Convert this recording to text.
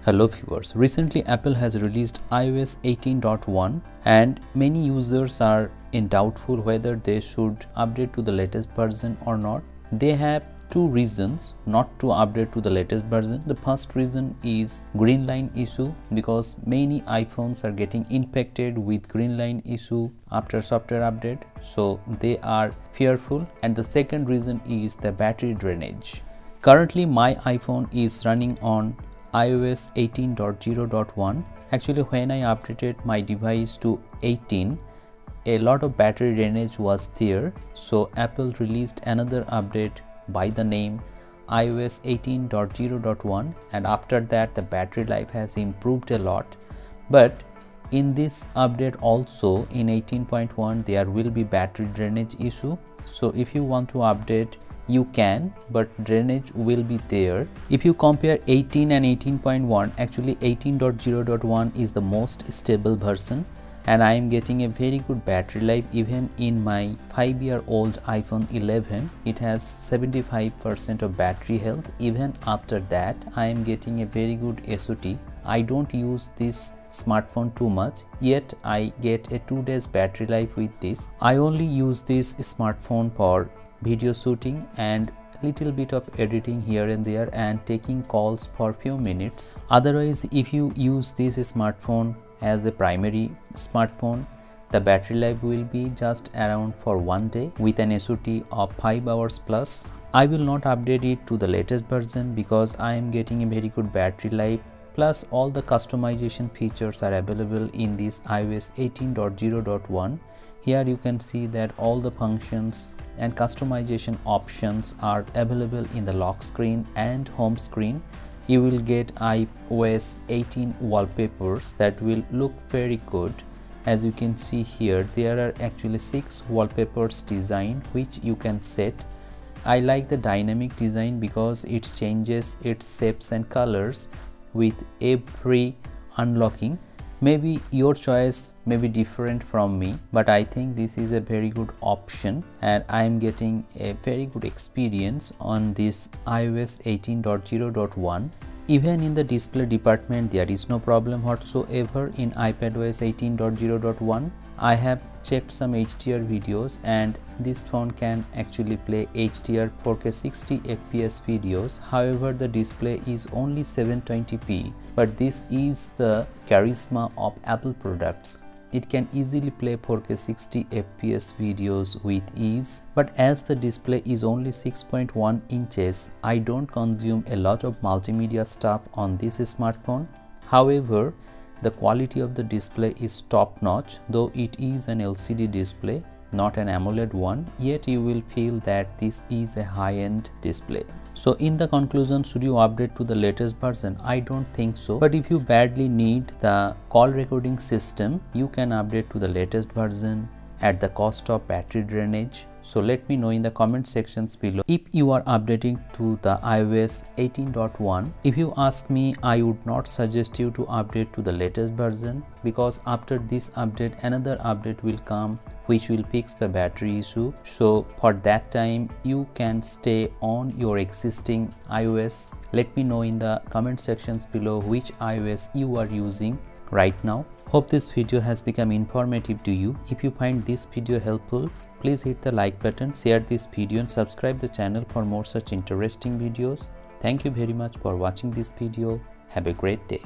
Hello viewers, recently Apple has released iOS 18.1 and many users are in doubtful whether they should update to the latest version or not. They have two reasons not to update to the latest version. The first reason is green line issue, because many iPhones are getting infected with green line issue after software update, so they are fearful. And the second reason is the battery drainage. Currently my iPhone is running on iOS 18.0.1. Actually, when I updated my device to 18, a lot of battery drainage was there, so Apple released another update by the name iOS 18.0.1, and after that the battery life has improved a lot. But in this update also, in 18.1, there will be battery drainage issue. So if you want to update, you can, but drainage will be there. If you compare 18 and 18.1, actually 18.0.1 is the most stable version, and I am getting a very good battery life. Even in my 5-year-old iPhone 11, it has 75% of battery health. Even after that, I am getting a very good SOT. I don't use this smartphone too much, yet I get a 2 days battery life with this. I only use this smartphone for video shooting and little bit of editing here and there and taking calls for few minutes. Otherwise, if you use this smartphone as a primary smartphone, the battery life will be just around for 1 day with an SOT of 5 hours plus. I will not update it to the latest version because I am getting a very good battery life, plus all the customization features are available in this iOS 18.0.1. Here you can see that all the functions and customization options are available in the lock screen and home screen. You will get iOS 18 wallpapers that will look very good. As you can see here, there are actually 6 wallpapers designed which you can set. I like the dynamic design because it changes its shapes and colors with every unlocking. Maybe your choice may be different from me, but I think this is a very good option and I am getting a very good experience on this iOS 18.0.1. Even in the display department, there is no problem whatsoever in Ipados 18.0.1. I have checked some HDR videos and this phone can actually play HDR 4K 60 FPS videos. However, the display is only 720p, but this is the charisma of Apple products. It can easily play 4K 60 FPS videos with ease, but as the display is only 6.1 inches, I don't consume a lot of multimedia stuff on this smartphone. However, the quality of the display is top notch, though it is an LCD display, not an AMOLED one, yet you will feel that this is a high-end display. So in the conclusion, should you update to the latest version? I don't think so, but if you badly need the call recording system, you can update to the latest version at the cost of battery drainage. So let me know in the comment sections below if you are updating to the iOS 18.1. If you ask me, I would not suggest you to update to the latest version, because after this update another update will come which will fix the battery issue. So for that time you can stay on your existing iOS. Let me know in the comment sections below which iOS you are using right now. Hope this video has become informative to you. If you find this video helpful, please hit the like button, share this video and subscribe the channel for more such interesting videos. Thank you very much for watching this video. Have a great day.